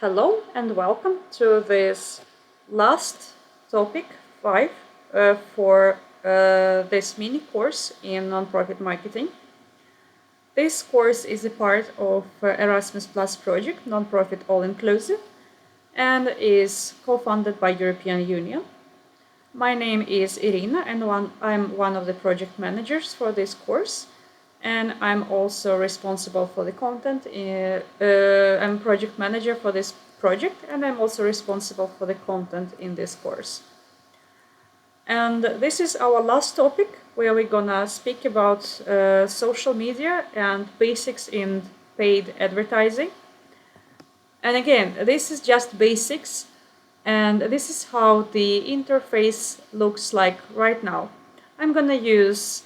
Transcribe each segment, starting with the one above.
Hello and welcome to this last topic 5 for this mini course in nonprofit marketing. This course is a part of Erasmus Plus project, Nonprofit All Inclusive, and is co-funded by European Union. My name is Irina and I'm one of the project managers for this course, and I'm also responsible for the content. I'm project manager for this project, and I'm also responsible for the content in this course. And this is our last topic, where we're gonna speak about social media and basics in paid advertising. And again, this is just basics, and this is how the interface looks like right now. I'm gonna use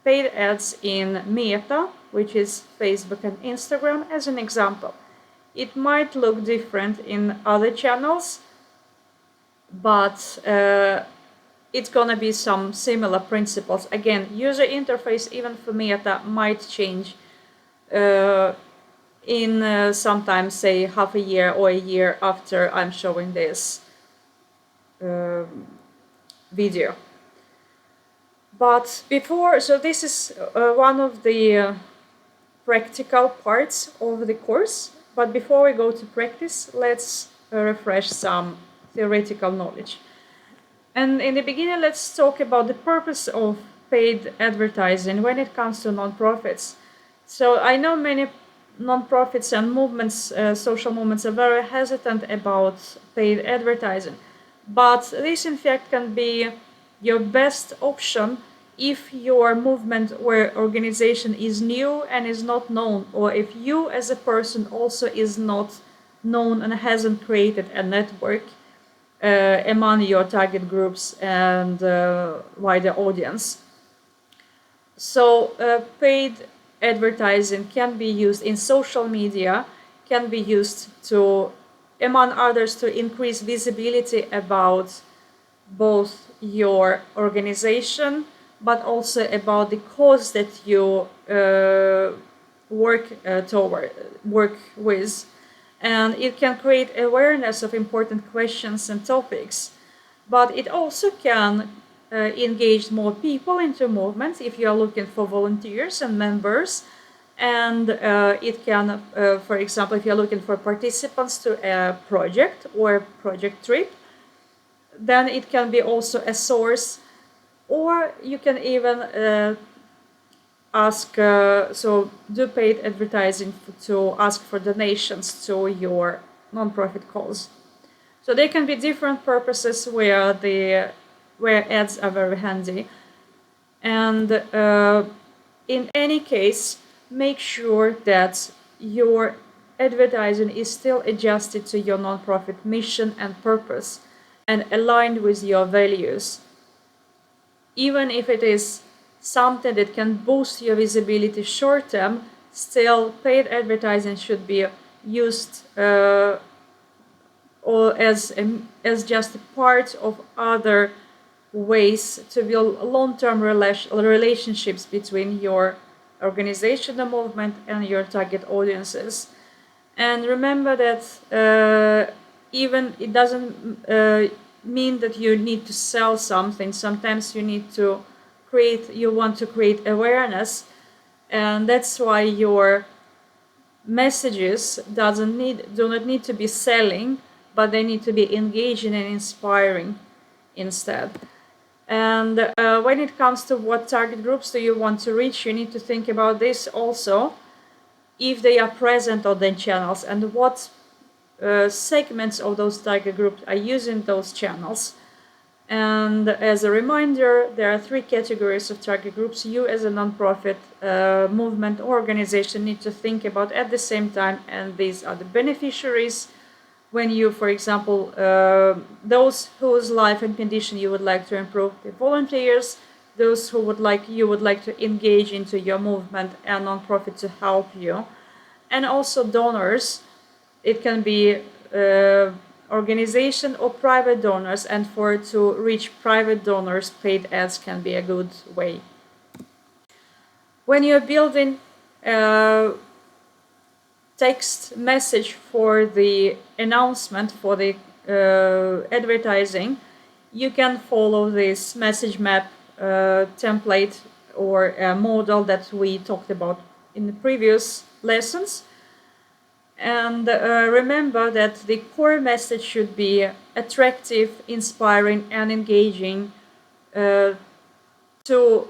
paid ads in Meta, which is Facebook and Instagram, as an example. It might look different in other channels, but it's gonna be some similar principles. Again, user interface even for Meta might change in sometimes, say, half a year or a year after I'm showing this video. But before, so this is one of the practical parts of the course. But before we go to practice, let's refresh some theoretical knowledge. And in the beginning, let's talk about the purpose of paid advertising when it comes to nonprofits. So I know many nonprofits and movements, social movements, are very hesitant about paid advertising. But this, in fact, can be your best option if your movement or organization is new and is not known, or if you as a person also is not known and hasn't created a network among your target groups and wider audience. So paid advertising can be used in social media, can be used to, among others, to increase visibility about both your organization, but also about the cause that you work with. And it can create awareness of important questions and topics. But it also can engage more people into movements if you are looking for volunteers and members. And it can, for example, if you're looking for participants to a project or a project trip, then it can be also a source. Or you can even ask, so do paid advertising to ask for donations to your nonprofit cause. So there can be different purposes where ads are very handy. And in any case, make sure that your advertising is still adjusted to your nonprofit mission and purpose and aligned with your values. Even if it is something that can boost your visibility short term, still paid advertising should be used or as just a part of other ways to build long-term relationships between your organization, the movement, and your target audiences. And remember that even it doesn't mean that you need to sell something. Sometimes you want to create awareness, and that's why your messages do not need to be selling, but they need to be engaging and inspiring instead. And when it comes to what target groups do you want to reach, you need to think about this also, if they are present on the channels and what segments of those target groups are using those channels. And as a reminder, there are 3 categories of target groups you as a nonprofit movement or organization need to think about at the same time, and these are the beneficiaries. When you, for example, those whose life and condition you would like to improve, the volunteers, those who you would like to engage into your movement and nonprofit to help you, and also donors. It can be organization or private donors, and to reach private donors, paid ads can be a good way. When you're building text message for the announcement for the advertising, you can follow this message map template or model that we talked about in the previous lessons. And remember that the core message should be attractive, inspiring, and engaging to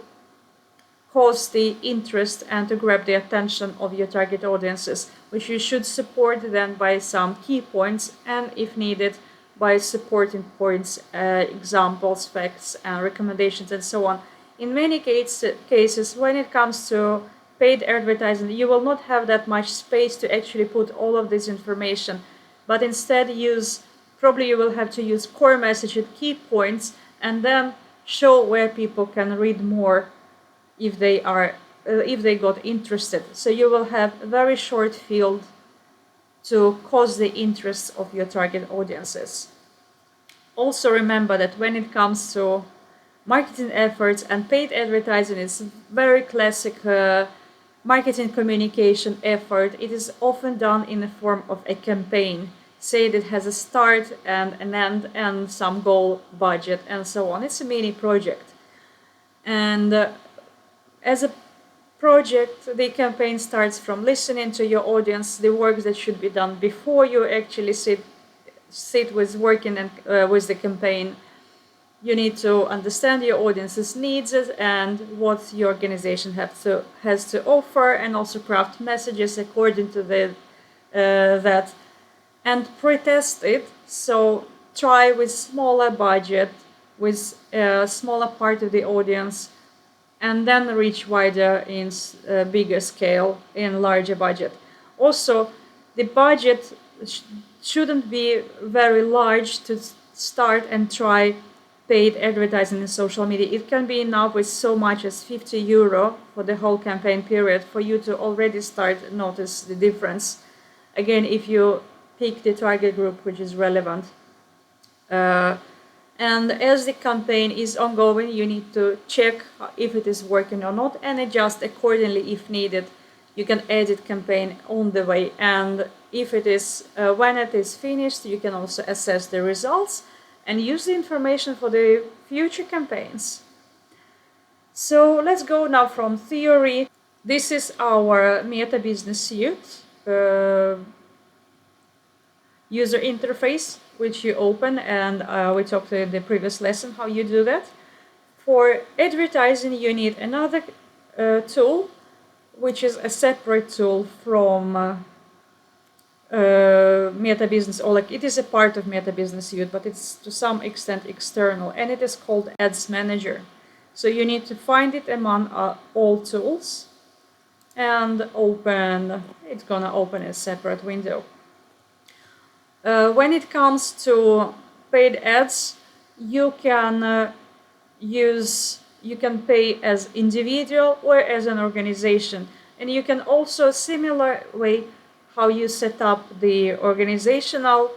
cause the interest and to grab the attention of your target audiences, which you should support then by some key points and, if needed, by supporting points, examples, facts, and recommendations, and so on. In many cases, when it comes to paid advertising, you will not have that much space to actually put all of this information, but instead probably you will have to use core message and key points, and then show where people can read more if they got interested. So you will have a very short field to cause the interest of your target audiences. Also remember that when it comes to marketing efforts and paid advertising, it's a very classic marketing communication effort. It is often done in the form of a campaign. Say it has a start and an end and some goal, budget, and so on. It's a mini project. And as a project, the campaign starts from listening to your audience, the work that should be done before you actually sit with working and with the campaign. You need to understand your audience's needs and what your organization has to offer, and also craft messages according to that, and pre-test it. So try with smaller budget, with a smaller part of the audience, and then reach wider in bigger scale, in larger budget. Also, the budget shouldn't be very large to start and try paid advertising in social media. It can be enough with so much as €50 for the whole campaign period for you to already start notice the difference. Again, if you pick the target group which is relevant. And as the campaign is ongoing, you need to check if it is working or not and adjust accordingly if needed. You can edit campaign on the way, and if it is when it is finished, you can also assess the results and use the information for the future campaigns. So let's go now from theory. This is our Meta Business Suite user interface, which you open, and we talked in the previous lesson how you do that. For advertising, you need another tool, which is a separate tool from Meta Business, or like it is a part of Meta Business Suite, but it's to some extent external, and it is called Ads Manager. So you need to find it among all tools and it's gonna open a separate window. When it comes to paid ads, you can pay as individual or as an organization, and you can also, similar way how you set up the organizational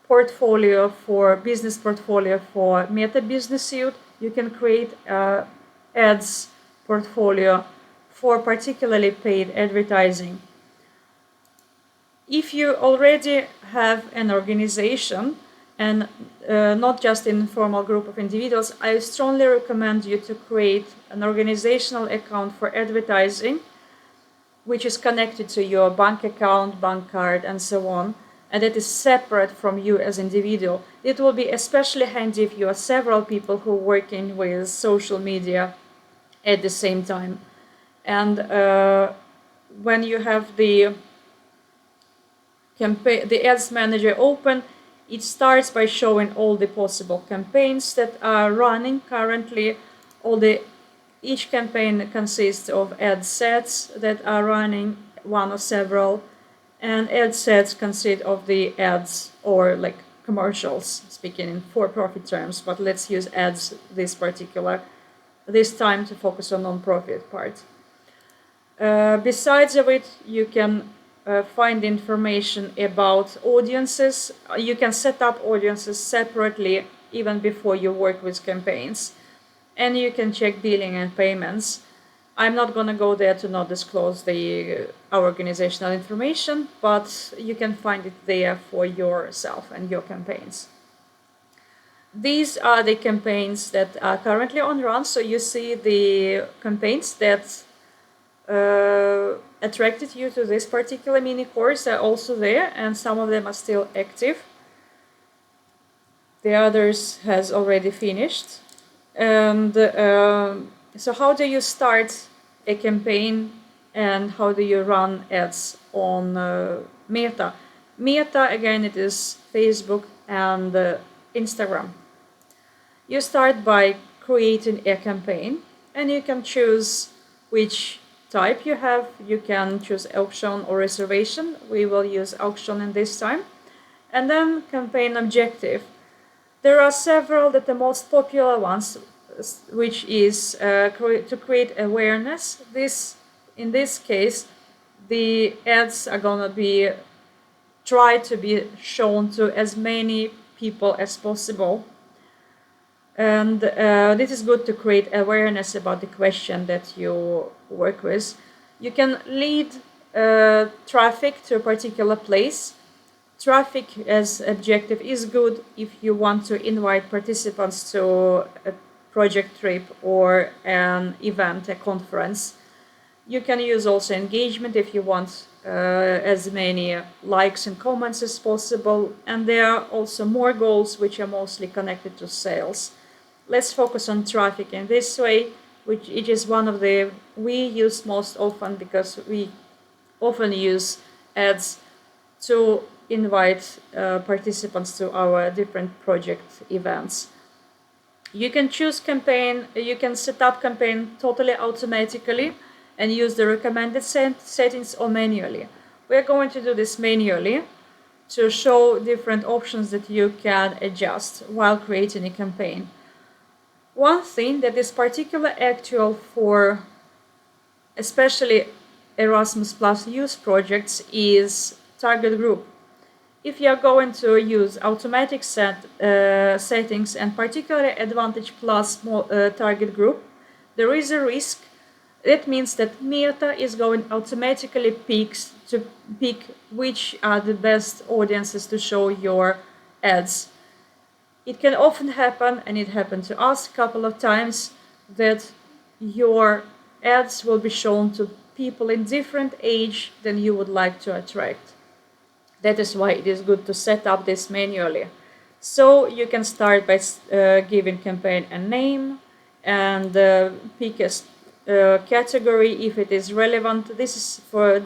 portfolio for business portfolio for Meta Business Suite, you can create ads portfolio for particularly paid advertising. If you already have an organization and not just an informal group of individuals, I strongly recommend you to create an organizational account for advertising, which is connected to your bank account, bank card, and so on, and it is separate from you as individual. It will be especially handy if you are several people who are working with social media at the same time. And when you have the Ads Manager open, it starts by showing all the possible campaigns that are running currently. Each campaign consists of ad sets that are running, one or several, and ad sets consist of the ads or like commercials, speaking in for-profit terms, but let's use ads this time to focus on non-profit part. Besides of it, you can find information about audiences. You can set up audiences separately even before you work with campaigns, and you can check billing and payments. I'm not going to go there to not disclose our organizational information, but you can find it there for yourself and your campaigns. These are the campaigns that are currently on run. So you see the campaigns that attracted you to this particular mini course are also there, and some of them are still active. The others has already finished. And so how do you start a campaign, and how do you run ads on Meta? Meta, again, it is Facebook and Instagram. You start by creating a campaign, and you can choose which type you have. You can choose auction or reservation. We will use auction in this time. And then campaign objective. There are several, that the most popular ones, which is to create awareness. In this case, the ads are gonna be tried to be shown to as many people as possible. And this is good to create awareness about the question that you work with. You can lead traffic to a particular place. Traffic as objective is good if you want to invite participants to a project trip or an event, a conference. You can use also engagement if you want as many likes and comments as possible. And there are also more goals which are mostly connected to sales. Let's focus on traffic in this way, which it is one of the we use most often, because we often use ads to invite participants to our different project events. You can choose campaign, you can set up campaign totally automatically and use the recommended settings, or manually. We're going to do this manually to show different options that you can adjust while creating a campaign. One thing that is particularly actual for especially Erasmus Plus youth projects is target group. If you are going to use automatic settings, and particularly Advantage Plus target group, there is a risk. That means that Meta is going automatically pick which are the best audiences to show your ads. It can often happen, and it happened to us a couple of times, that your ads will be shown to people in different age than you would like to attract. That is why it is good to set up this manually. So you can start by giving campaign a name, and pick a category if it is relevant. This is for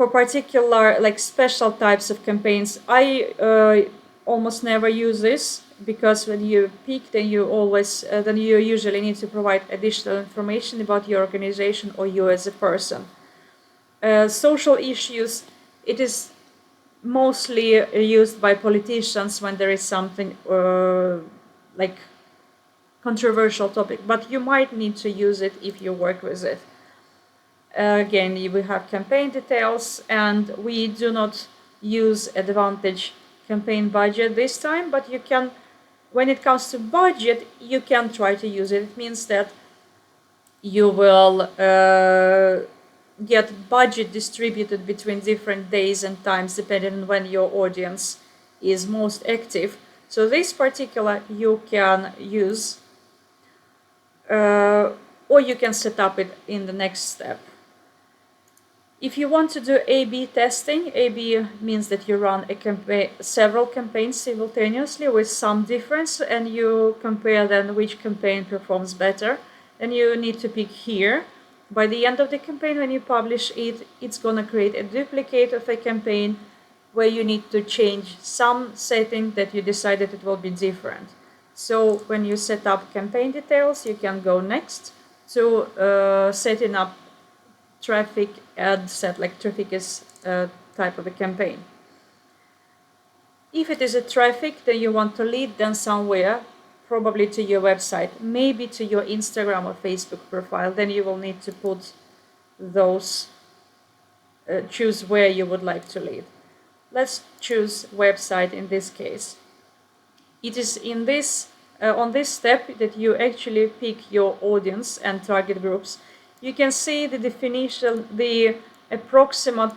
particular, like, special types of campaigns. I almost never use this, because when you pick, then you usually need to provide additional information about your organization or you as a person. Social issues, it is mostly used by politicians when there is something like controversial topic, but you might need to use it if you work with it. Again, we have campaign details, and we do not use Advantage campaign budget this time, but you can, when it comes to budget, you can try to use it. It means that you will get budget distributed between different days and times depending on when your audience is most active. So this particular you can use, or you can set up it in the next step. If you want to do A/B testing, A/B means that you run several campaigns simultaneously with some difference, and you compare then which campaign performs better. Then you need to pick here. By the end of the campaign, when you publish it, it's going to create a duplicate of a campaign where you need to change some setting that you decided it will be different. So when you set up campaign details, you can go next to setting up traffic ad set, like traffic is a type of a campaign. If it is a traffic that you want to lead them somewhere, probably to your website, maybe to your Instagram or Facebook profile, then you will need to put those, choose where you would like to lead. Let's choose website in this case. It is in this on this step that you actually pick your audience and target groups, you can see the definition, the approximate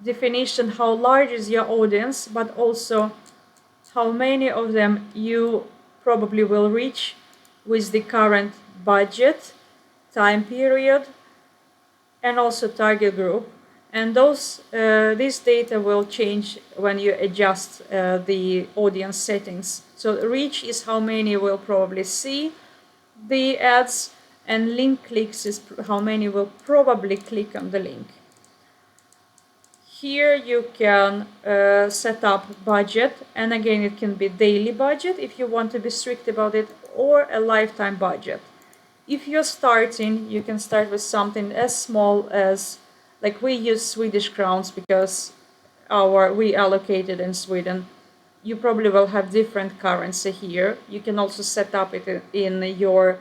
definition, how large is your audience, but also how many of them you probably will reach with the current budget, time period, and also target group. And this data will change when you adjust the audience settings. So reach is how many will probably see the ads, and link clicks is how many will probably click on the link. Here you can set up budget, and again it can be daily budget if you want to be strict about it, or a lifetime budget. If you're starting, you can start with something as small as, like we use Swedish crowns because we allocated in Sweden. You probably will have different currency here. You can also set up it in your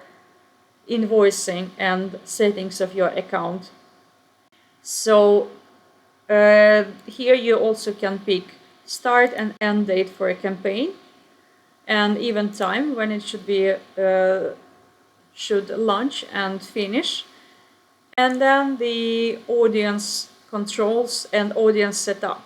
invoicing and settings of your account. So here you also can pick start and end date for a campaign, and even time when it should launch and finish, and then the audience controls and audience setup.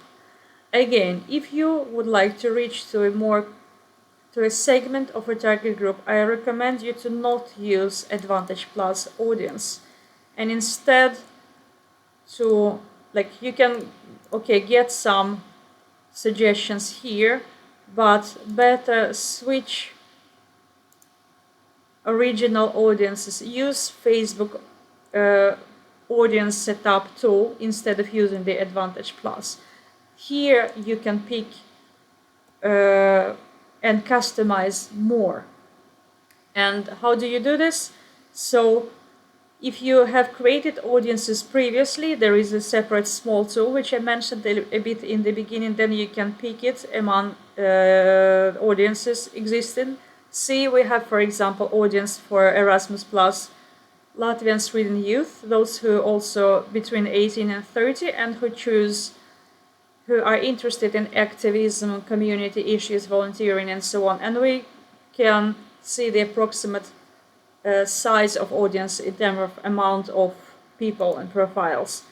Again, if you would like to reach to a segment of a target group, I recommend you to not use Advantage Plus audience, and instead to, like, you can get some suggestions here, but better switch original audiences. Use Facebook audience setup tool instead of using the Advantage Plus. Here you can pick and customize more. And how do you do this? So if you have created audiences previously, there is a separate small tool which I mentioned a bit in the beginning. Then you can pick it among audiences existing. See, we have, for example, audience for Erasmus Plus Latvian Sweden youth, those who also between 18 and 30, and who are interested in activism, community issues, volunteering, and so on. And we can see the approximate size of audience in terms of amount of people and profiles.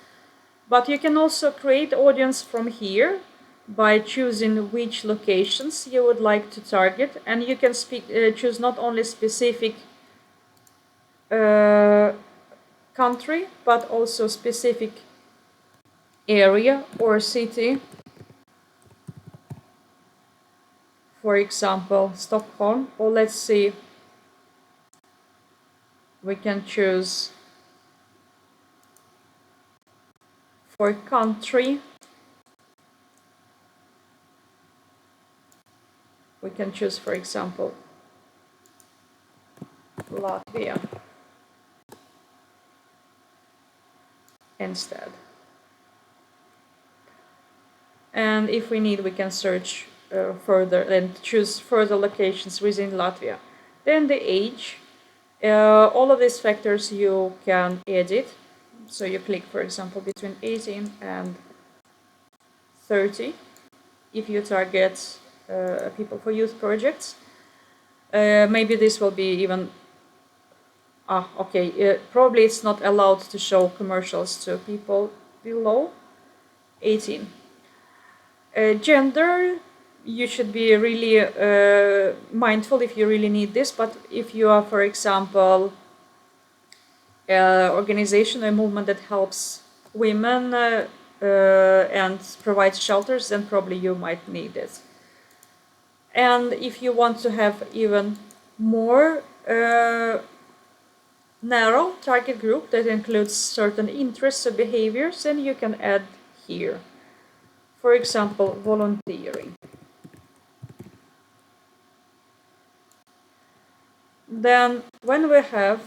But you can also create audience from here by choosing which locations you would like to target, and you can choose not only specific country, but also specific area or city. For example, Stockholm, or let's see, we can choose for country, we can choose, for example, Latvia instead. And if we need, we can search further and choose further locations within Latvia. Then the age, all of these factors you can edit. So you click, for example, between 18 and 30 if you target people for youth projects. Maybe this will be even probably it's not allowed to show commercials to people below 18. Gender, you should be really mindful if you really need this, but if you are, for example, organization or movement that helps women and provides shelters, then probably you might need it. And if you want to have even more narrow target group that includes certain interests or behaviors, then you can add here. For example, volunteering. Then when we have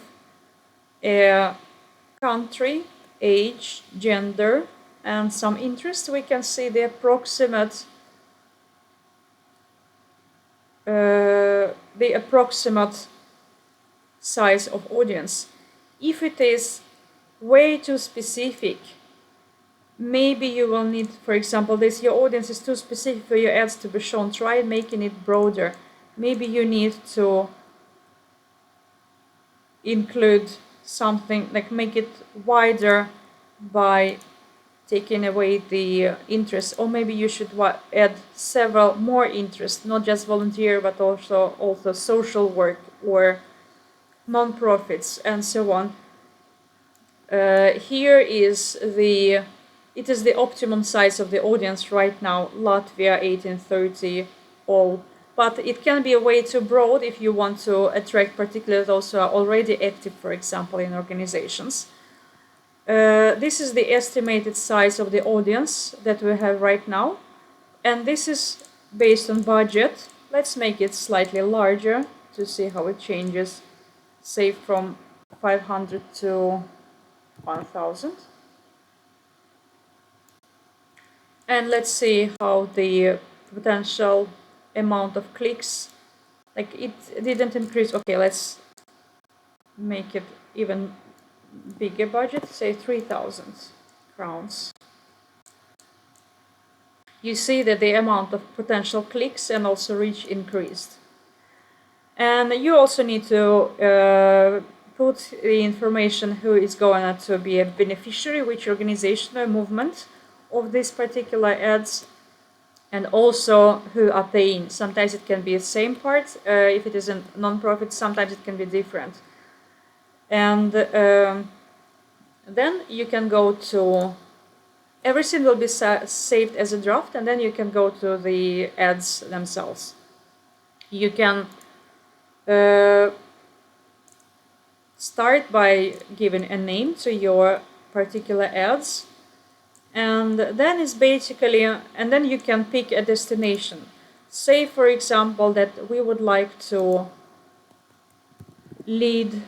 a country, age, gender, and some interest, we can see the approximate size of audience. If it is way too specific, maybe you will need, for example, your audience is too specific for your ads to be shown. Try making it broader. maybe you need to include something, like make it wider by taking away the interest, or maybe you should add several more interests, not just volunteer, but also social work or non-profits and so on. Here is it is the optimum size of the audience right now, Latvia 1830 all, but it can be way too broad if you want to attract particularly those who are already active, for example, in organizations. This is the estimated size of the audience that we have right now, and this is based on budget. Let's make it slightly larger to see how it changes, say from 500 to 1000. And let's see how the potential amount of clicks, like it didn't increase. Okay, let's make it even bigger budget, say 3000 crowns. You see that the amount of potential clicks and also reach increased. And you also need to put the information who is going to be a beneficiary, which organization or movement of these particular ads, and also who are paying. Sometimes it can be the same part. If it is a non-profit, sometimes it can be different. And then you can go to, everything will be saved as a draft, and then you can go to the ads themselves. You can start by giving a name to your particular ads, and then it's basically, and then you can pick a destination. Say, for example, that we would like to lead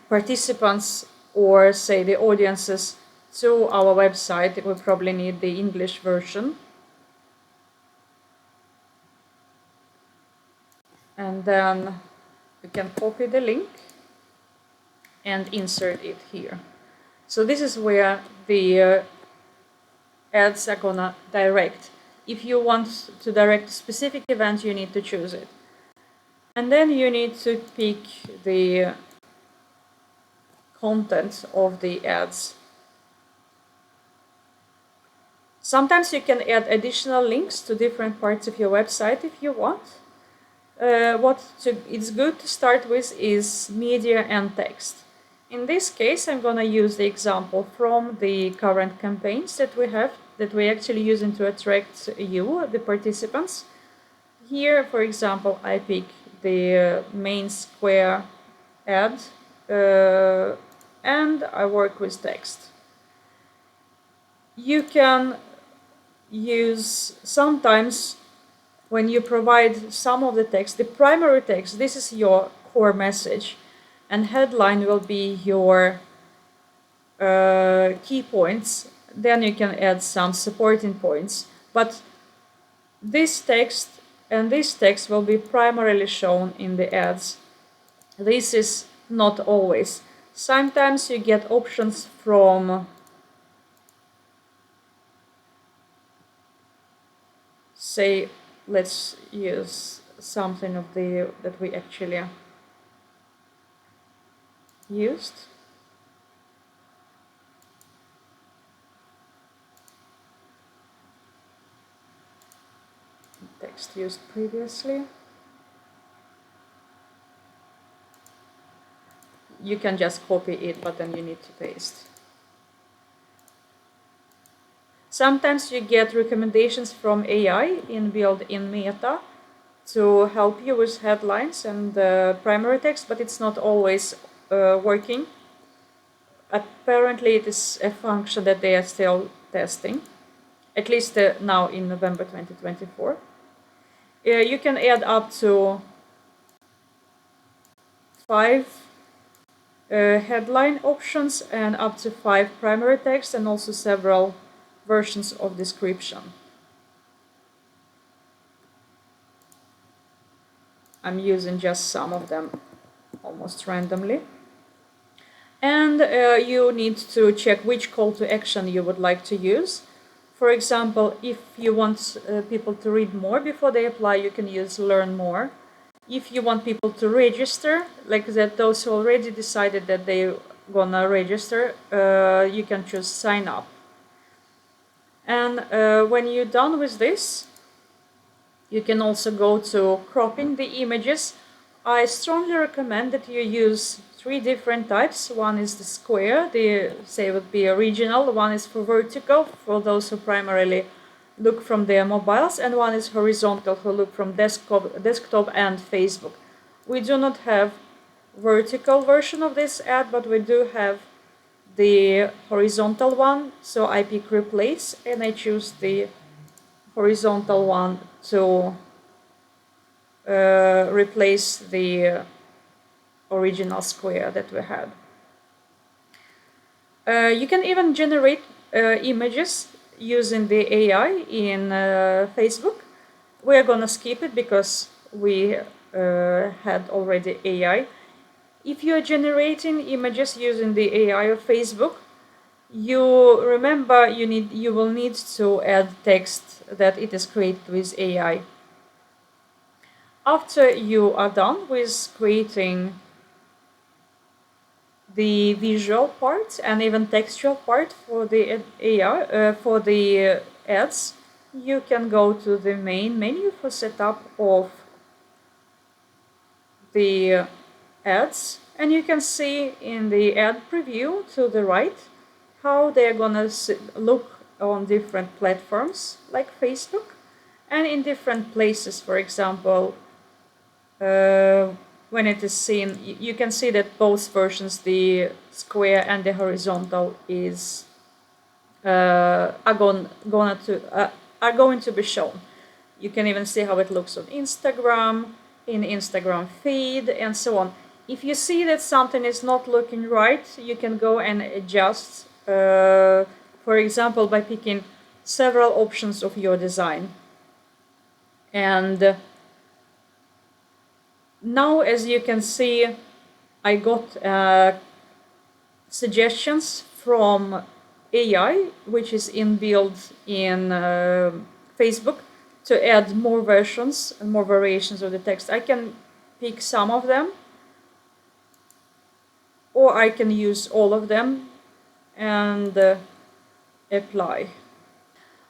participants, or say the audiences, to our website. We probably need the English version. And then you can copy the link and insert it here. So this is where the ads are gonna direct. If you want to direct a specific event, you need to choose it. And then you need to pick the content of the ads. Sometimes you can add additional links to different parts of your website if you want. It's good to start with is media and text. In this case, I'm going to use the example from the current campaigns that we have, that we're actually using to attract you, the participants. Here, for example, I pick the main square ad, and I work with text. You can use sometimes, when you provide some of the text, the primary text, this is your core message, and headline will be your key points. Then you can add some supporting points. But this text and this text will be primarily shown in the ads. This is not always. Sometimes you get options from, say, let's use something of the that we actually used. Text used previously. You can just copy it, but then you need to paste. Sometimes you get recommendations from AI inbuilt in Meta to help you with headlines and primary text, but it's not always working. Apparently, it is a function that they are still testing, at least now in November 2024. You can add up to 5 headline options and up to 5 primary text, and also several versions of description. I'm using just some of them almost randomly. And you need to check which call to action you would like to use. For example, if you want people to read more before they apply, you can use learn more. If you want people to register, like that, those who already decided that they're gonna register, you can choose sign up. And when you're done with this, you can also go to cropping the images. I strongly recommend that you use 3 different types. One is the square, say would be original. One is for vertical, for those who primarily look from their mobiles, and one is horizontal, who look from desktop and Facebook. We do not have vertical version of this ad, but we do have the horizontal one. So I pick replace and I choose the horizontal one to replace the original square that we had. You can even generate images using the AI in Facebook. We're gonna skip it because we had already AI. If you are generating images using the AI of Facebook, you remember you will need to add text that it is created with AI. After you are done with creating the visual part and even textual part for the AI, for the ads, you can go to the main menu for setup of the ads, and you can see in the ad preview to the right how they're gonna look on different platforms like Facebook and in different places. For example, when it is seen, you can see that both versions, the square and the horizontal, is are going to be shown. You can even see how it looks on Instagram, in Instagram feed, and so on. If you see that something is not looking right, you can go and adjust, for example, by picking several options of your design. And now, as you can see, I got suggestions from AI, which is inbuilt in Facebook, to add more versions and more variations of the text. I can pick some of them, or I can use all of them and apply.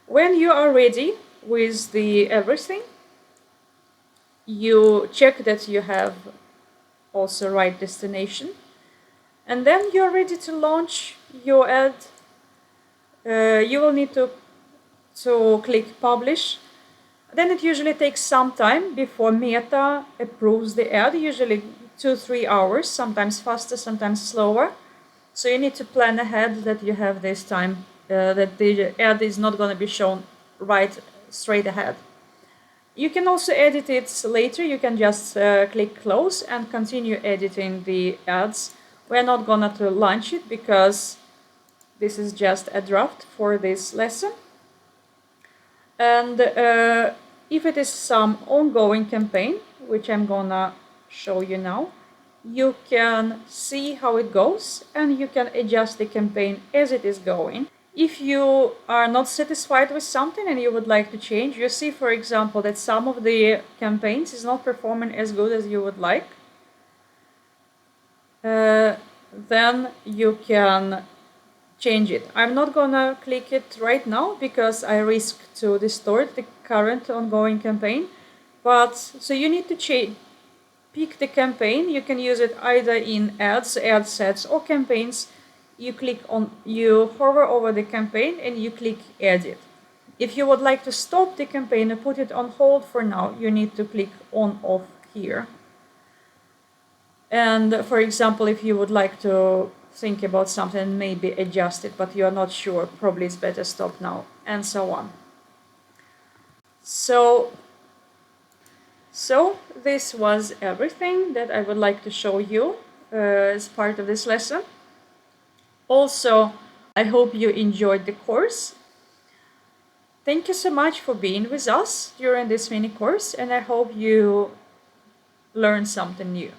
When you are ready with the everything, you check that you have also right destination, and then you're ready to launch your ad. You will need to click publish. Then it usually takes some time before Meta approves the ad, usually 2-3 hours, sometimes faster, sometimes slower. So you need to plan ahead that you have this time, that the ad is not going to be shown right straight ahead. You can also edit it later. You can just click close and continue editing the ads. We're not gonna to launch it because this is just a draft for this lesson. And if it is some ongoing campaign, which I'm gonna show you now, you can see how it goes and you can adjust the campaign as it is going. If you are not satisfied with something and you would like to change, you see, for example, that some of the campaigns is not performing as good as you would like, then you can change it. I'm not gonna click it right now because I risk to distort the current ongoing campaign. But so you need to pick the campaign. You can use it either in ads, ad sets, or campaigns. You hover over the campaign and you click edit. If you would like to stop the campaign and put it on hold for now, you need to click on off here. And for example, if you would like to think about something, maybe adjust it, but you are not sure, probably it's better stop now, and so on. So this was everything that I would like to show you as part of this lesson. Also, I hope you enjoyed the course. Thank you so much for being with us during this mini course, and I hope you learned something new.